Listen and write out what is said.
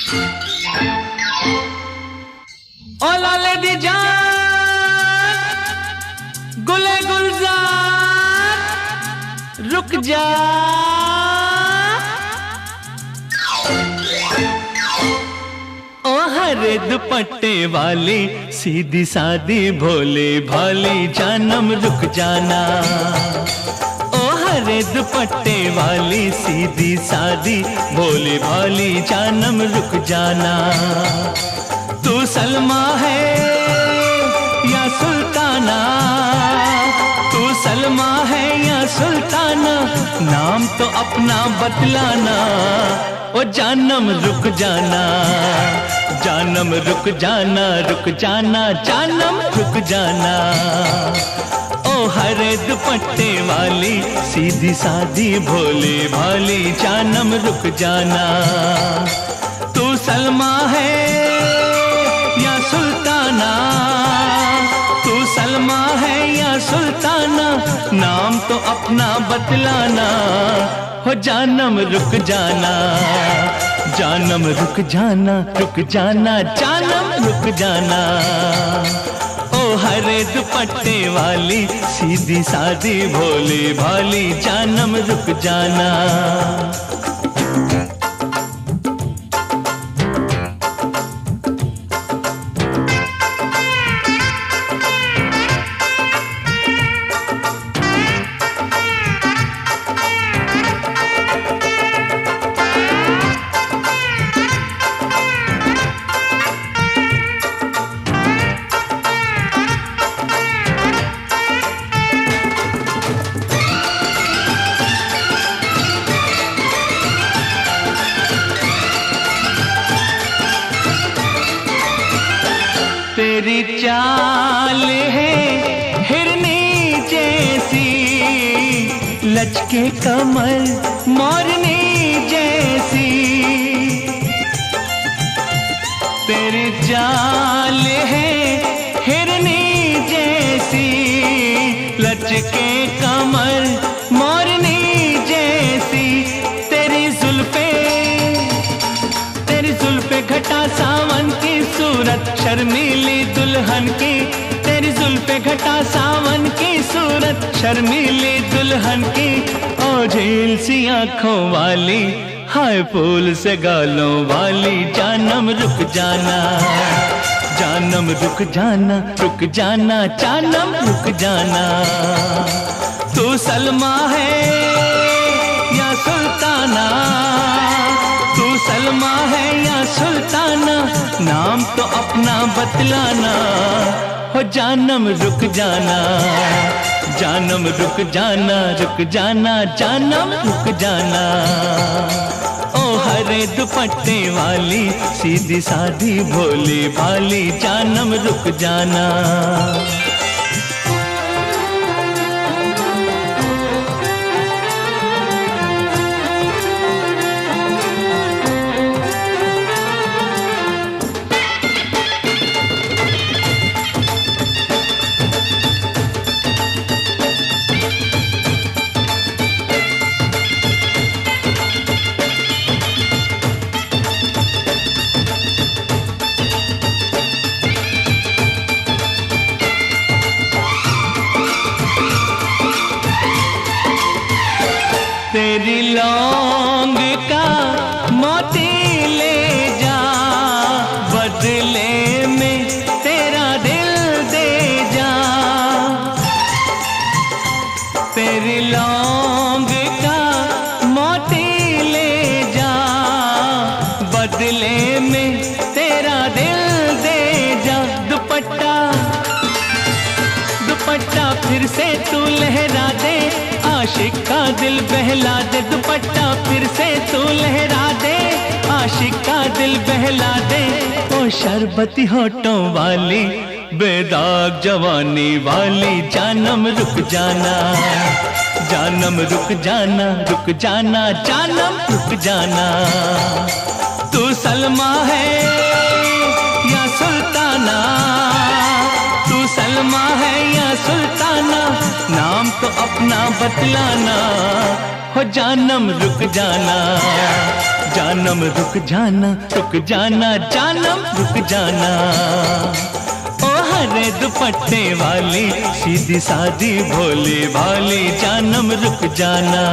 ओ लाले दी जान गुले गुलजार रुक जा। ओ हरे दुपट्टे वाली सीधी सादी भोले भाली जानम रुक जाना। ओ हरे दुपट्टे वाली सीधी सादी भोले भाली जानम रुक जाना। तू सलमा है या सुल्ताना, तू सलमा है या सुल्ताना, नाम तो अपना बतलाना। ओ जानम रुक जाना, जानम रुक जाना, रुक जाना, जानम रुक जाना। ओ हरे दुपट्टे वाली सीधी सादी भोले भाली जानम रुक जाना। तू सलमा है या सुल्ताना, तू सलमा है या सुल्ताना, नाम तो अपना बतलाना। हो जानम रुक जाना, जानम रुक जाना, रुक जाना, जानम रुक जाना। ओ हरे दुपट्टे वाली सीधी सादी भोले भाली जानम रुक जाना। तेरी चाल है हिरनी जैसी, लचके कमर मोरनी जैसी। तेरी चाल है हिरनी जैसी, लचके कमर मोरनी जैसी। तेरी जुल्फे घटा सावन की सूरत शर्मीली दुल्हन की। तेरी जुल्फे घटा सावन की सूरत शर्मीली दुल्हन की। ओ झील सी आंखों वाली हाय फूल से गालों वाली जानम रुक जाना, जानम रुक जाना, रुक जाना, जानम रुक जाना। तू सलमा है या सुल्ताना, तू सलमा है या सुल्ताना, नाम तो अपना बतलाना। हो जानम रुक जाना, जानम रुक जाना, रुक जाना, जानम रुक जाना। ओ हरे दुपट्टे वाली सीधी सादी भोली भाली जानम रुक जाना। तेरी लौंग का मोती ले जा, बदले में तेरा दिल दे जा। तेरी लौंग का मोती ले जा, बदले में तेरा दिल दे जा। दुपट्टा दुपट्टा फिर से तू लहरा दे, आशिक का दिल बहला दे। दुपट्टा फिर से तू लहरा दे, आशिक का दिल बहला दे। ओ शरबती होठों वाली बेदाग जवानी वाली जानम रुक जाना, जानम रुक जाना, रुक जाना, जानम रुक जाना। तू सलमा है या सुल्ताना, तू सलमा है या सुल्ताना, नाम तो अपना बतलाना। हो जानम रुक जाना, जानम रुक जाना, रुक जाना, जानम रुक जाना। ओ हरे दुपट्टे वाली, सीधी सादी भोली भाली, जानम रुक जाना।